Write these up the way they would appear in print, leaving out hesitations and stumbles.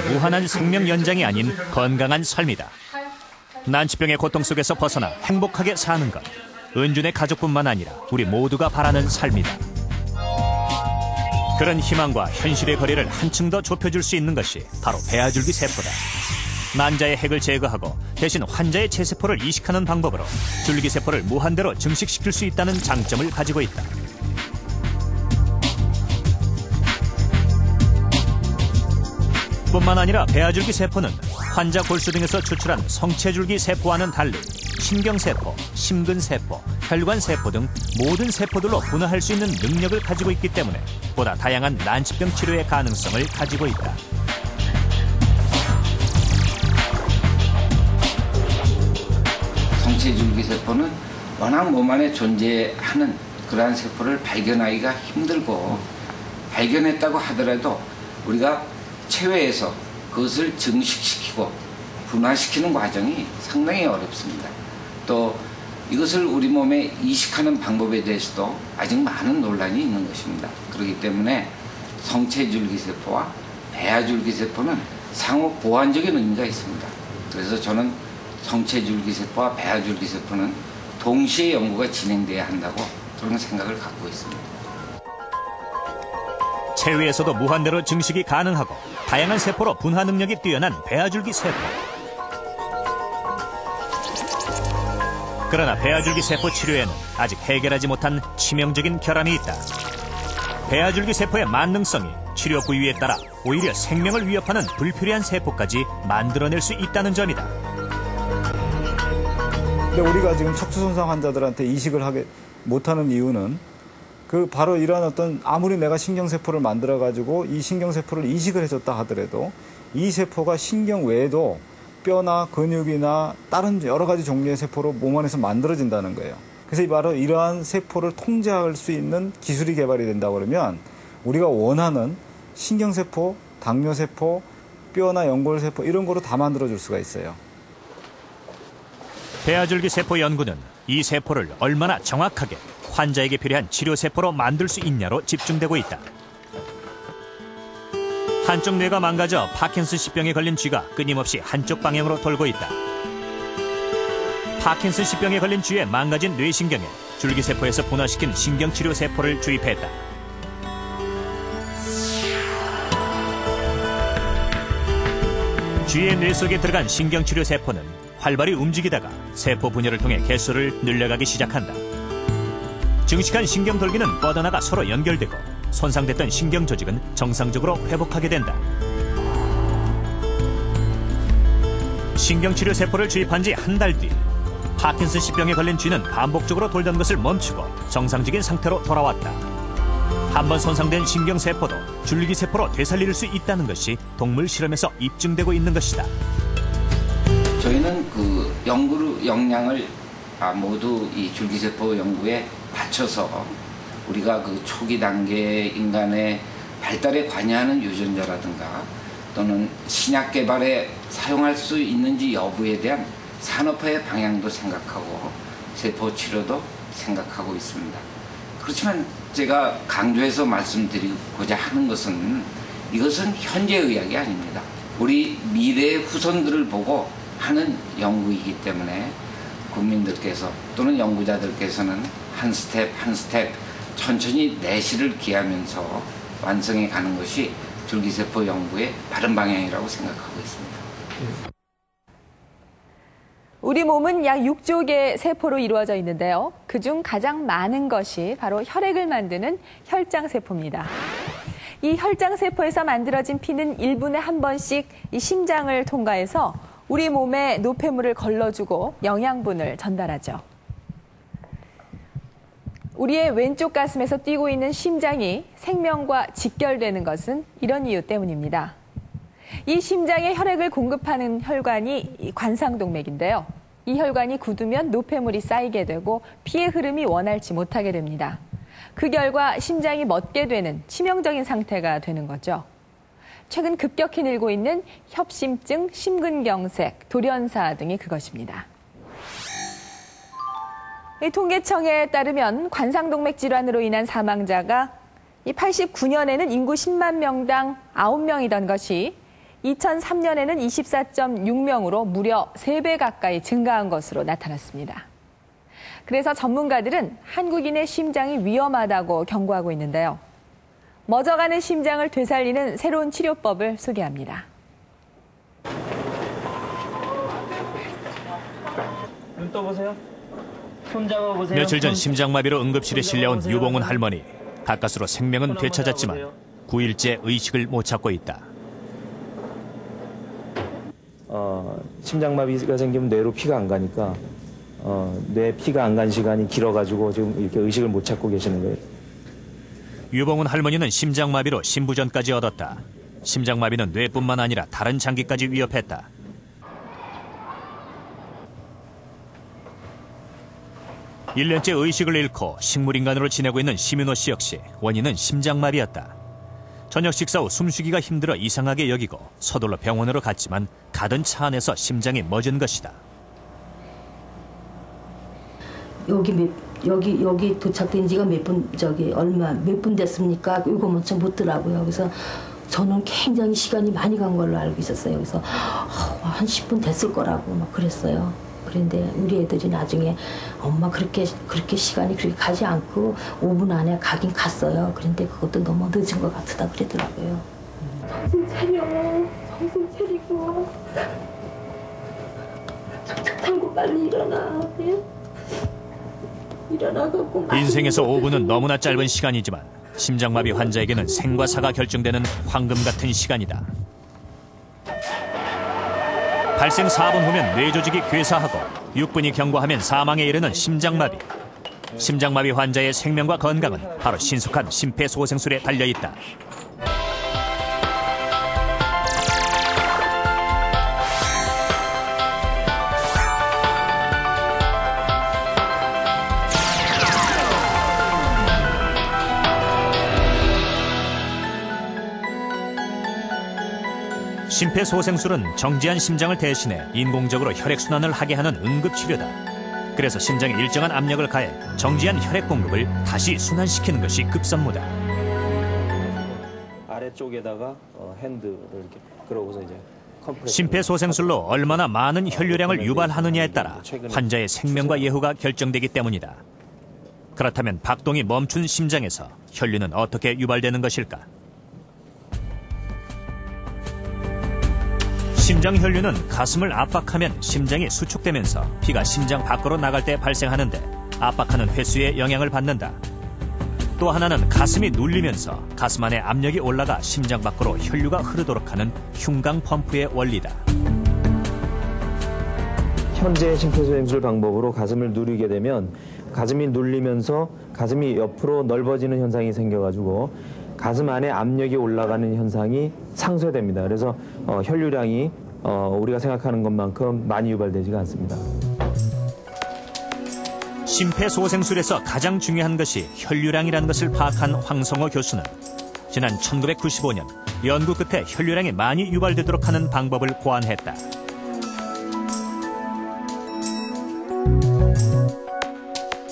무한한 생명 연장이 아닌 건강한 삶이다. 난치병의 고통 속에서 벗어나 행복하게 사는 것. 은준의 가족뿐만 아니라 우리 모두가 바라는 삶이다. 그런 희망과 현실의 거리를 한층 더 좁혀줄 수 있는 것이 바로 배아줄기 세포다. 난자의 핵을 제거하고 대신 환자의 체세포를 이식하는 방법으로 줄기세포를 무한대로 증식시킬 수 있다는 장점을 가지고 있다. 뿐만 아니라 배아줄기 세포는 환자 골수 등에서 추출한 성체줄기 세포와는 달리 신경세포, 심근세포, 혈관세포 등 모든 세포들로 분화할 수 있는 능력을 가지고 있기 때문에 보다 다양한 난치병 치료의 가능성을 가지고 있다. 성체줄기세포는 워낙 몸 안에 존재하는 그러한 세포를 발견하기가 힘들고, 발견했다고 하더라도 우리가 체외에서 그것을 증식시키고 분화시키는 과정이 상당히 어렵습니다. 또 이것을 우리 몸에 이식하는 방법에 대해서도 아직 많은 논란이 있는 것입니다. 그렇기 때문에 성체줄기세포와 배아줄기세포는 상호 보완적인 의미가 있습니다. 그래서 저는 성체줄기세포와 배아줄기세포는 동시에 연구가 진행돼야 한다고 그런 생각을 갖고 있습니다. 체위에서도 무한대로 증식이 가능하고 다양한 세포로 분화 능력이 뛰어난 배아줄기 세포. 그러나 배아줄기 세포 치료에는 아직 해결하지 못한 치명적인 결함이 있다. 배아줄기 세포의 만능성이 치료 부위에 따라 오히려 생명을 위협하는 불필요한 세포까지 만들어낼 수 있다는 점이다. 근데 우리가 지금 척추 손상 환자들한테 이식을 하게 못하는 이유는 바로 이러한 어떤 아무리 내가 신경세포를 만들어가지고 이 신경세포를 이식을 해줬다 하더라도 이 세포가 신경 외에도 뼈나 근육이나 다른 여러 가지 종류의 세포로 몸 안에서 만들어진다는 거예요. 그래서 바로 이러한 세포를 통제할 수 있는 기술이 개발이 된다고 그러면 우리가 원하는 신경세포, 당뇨세포, 뼈나 연골세포 이런 거로 다 만들어줄 수가 있어요. 배아줄기 세포 연구는 이 세포를 얼마나 정확하게 환자에게 필요한 치료세포로 만들 수 있냐로 집중되고 있다. 한쪽 뇌가 망가져 파킨슨씨병에 걸린 쥐가 끊임없이 한쪽 방향으로 돌고 있다. 파킨슨씨병에 걸린 쥐의 망가진 뇌신경에 줄기세포에서 분화시킨 신경치료세포를 주입했다. 쥐의 뇌 속에 들어간 신경치료세포는 활발히 움직이다가 세포 분열을 통해 개수를 늘려가기 시작한다. 증식한 신경돌기는 뻗어나가 서로 연결되고 손상됐던 신경 조직은 정상적으로 회복하게 된다. 신경치료 세포를 주입한 지 한 달 뒤 파킨슨씨병에 걸린 쥐는 반복적으로 돌던 것을 멈추고 정상적인 상태로 돌아왔다. 한번 손상된 신경세포도 줄기세포로 되살릴 수 있다는 것이 동물 실험에서 입증되고 있는 것이다. 저희는 그 연구 역량을 모두 이 줄기세포 연구에 바쳐서 우리가 그 초기 단계 인간의 발달에 관여하는 유전자라든가 또는 신약 개발에 사용할 수 있는지 여부에 대한 산업화의 방향도 생각하고 세포 치료도 생각하고 있습니다. 그렇지만 제가 강조해서 말씀드리고자 하는 것은 이것은 현재 의학이 아닙니다. 우리 미래의 후손들을 보고 하는 연구이기 때문에 국민들께서 또는 연구자들께서는 한 스텝 한 스텝 천천히 내실을 기하면서 완성해 가는 것이 줄기세포 연구의 바른 방향이라고 생각하고 있습니다. 우리 몸은 약 6조 개의 세포로 이루어져 있는데요. 그중 가장 많은 것이 바로 혈액을 만드는 혈장세포입니다. 이 혈장세포에서 만들어진 피는 1분에 한 번씩 이 심장을 통과해서 우리 몸에 노폐물을 걸러주고 영양분을 전달하죠. 우리의 왼쪽 가슴에서 뛰고 있는 심장이 생명과 직결되는 것은 이런 이유 때문입니다. 이 심장에 혈액을 공급하는 혈관이 관상동맥인데요. 이 혈관이 굳으면 노폐물이 쌓이게 되고 피의 흐름이 원활치 못하게 됩니다. 그 결과 심장이 멎게 되는 치명적인 상태가 되는 거죠. 최근 급격히 늘고 있는 협심증, 심근경색, 돌연사 등이 그것입니다. 이 통계청에 따르면 관상동맥 질환으로 인한 사망자가 89년에는 인구 10만 명당 9명이던 것이 2003년에는 24.6명으로 무려 3배 가까이 증가한 것으로 나타났습니다. 그래서 전문가들은 한국인의 심장이 위험하다고 경고하고 있는데요. 멎어가는 심장을 되살리는 새로운 치료법을 소개합니다. 눈 떠보세요. 손 잡아보세요. 며칠 전 심장마비로 응급실에 실려온 유봉훈 할머니. 가까스로 생명은 되찾았지만 9일째 의식을 못 찾고 있다. 심장마비가 생기면 뇌로 피가 안 가니까 뇌 피가 안 간 시간이 길어가지고 지금 이렇게 의식을 못 찾고 계시는 거예요. 유봉훈 할머니는 심장마비로 신부전까지 얻었다. 심장마비는 뇌뿐만 아니라 다른 장기까지 위협했다. (1년째) 의식을 잃고 식물인간으로 지내고 있는 심윤호 씨 역시 원인은 심장마비였다. 저녁 식사 후 숨쉬기가 힘들어 이상하게 여기고 서둘러 병원으로 갔지만 가던 차 안에서 심장이 멎은 것이다. 여기 도착된 지가 몇 분 됐습니까? 이거 참 묻더라고요. 그래서 저는 굉장히 시간이 많이 간 걸로 알고 있었어요. 그래서 한 10분 됐을 거라고 막 그랬어요. 그런데 우리 애들이 나중에 엄마 그렇게 시간이 그렇게 가지 않고 5분 안에 가긴 갔어요. 그런데 그것도 너무 늦은 것 같다 그러더라고요. 정신 차려. 정신 차리고. 정신 차리고 빨리 일어나. 예? 일어나갖고. 인생에서 5분은 너무나 짧은 시간이지만 심장마비 환자에게는 생과 사가 결정되는 황금 같은 시간이다. 발생 4분 후면 뇌조직이 괴사하고 6분이 경과하면 사망에 이르는 심장마비. 심장마비 환자의 생명과 건강은 바로 신속한 심폐소생술에 달려있다. 심폐소생술은 정지한 심장을 대신해 인공적으로 혈액순환을 하게 하는 응급치료다. 그래서 심장에 일정한 압력을 가해 정지한 혈액 공급을 다시 순환시키는 것이 급선무다. 아래쪽에다가 핸드를 이렇게 그러고서 이제 심폐소생술로 얼마나 많은 혈류량을 유발하느냐에 따라 환자의 생명과 예후가 결정되기 때문이다. 그렇다면 박동이 멈춘 심장에서 혈류는 어떻게 유발되는 것일까? 심장 혈류는 가슴을 압박하면 심장이 수축되면서 피가 심장 밖으로 나갈 때 발생하는데 압박하는 횟수에 영향을 받는다. 또 하나는 가슴이 눌리면서 가슴 안에 압력이 올라가 심장 밖으로 혈류가 흐르도록 하는 흉강 펌프의 원리다. 현재 심폐소생술 방법으로 가슴을 누르게 되면 가슴이 눌리면서 가슴이 옆으로 넓어지는 현상이 생겨가지고 가슴 안에 압력이 올라가는 현상이 상쇄됩니다. 그래서 혈류량이 우리가 생각하는 것만큼 많이 유발되지가 않습니다. 심폐소생술에서 가장 중요한 것이 혈류량이라는 것을 파악한 황성호 교수는 지난 1995년 연구 끝에 혈류량이 많이 유발되도록 하는 방법을 고안했다.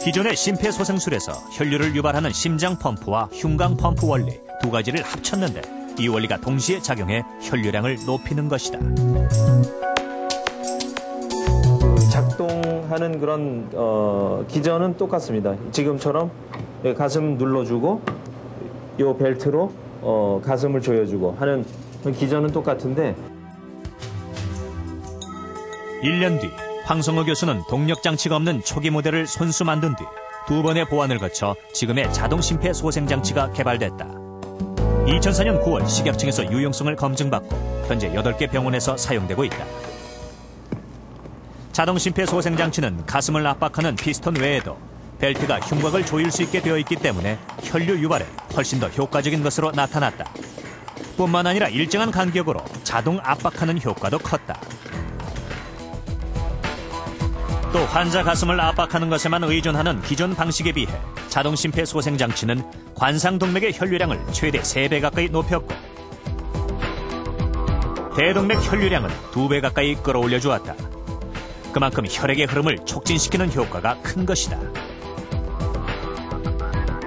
기존의 심폐소생술에서 혈류를 유발하는 심장 펌프와 흉강 펌프 원리 두 가지를 합쳤는데 이 원리가 동시에 작용해 혈류량을 높이는 것이다. 작동하는 그런 기전은 똑같습니다. 지금처럼 가슴 눌러주고 이 벨트로 가슴을 조여주고 하는 기전은 똑같은데 1년 뒤 황성호 교수는 동력장치가 없는 초기 모델을 손수 만든 뒤 2번의 보완을 거쳐 지금의 자동 심폐소생장치가 개발됐다. 2004년 9월 식약청에서 유용성을 검증받고 현재 8개 병원에서 사용되고 있다. 자동 심폐소생장치는 가슴을 압박하는 피스톤 외에도 벨트가 흉곽을 조일 수 있게 되어 있기 때문에 혈류 유발에 훨씬 더 효과적인 것으로 나타났다. 뿐만 아니라 일정한 간격으로 자동 압박하는 효과도 컸다. 또 환자 가슴을 압박하는 것에만 의존하는 기존 방식에 비해 자동 심폐소생장치는 관상동맥의 혈류량을 최대 3배 가까이 높였고 대동맥 혈류량은 2배 가까이 끌어올려 주었다. 그만큼 혈액의 흐름을 촉진시키는 효과가 큰 것이다.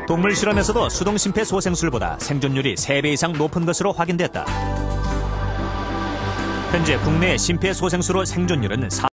동물 실험에서도 수동 심폐소생술보다 생존율이 3배 이상 높은 것으로 확인됐다. 현재 국내 심폐소생술로 생존율은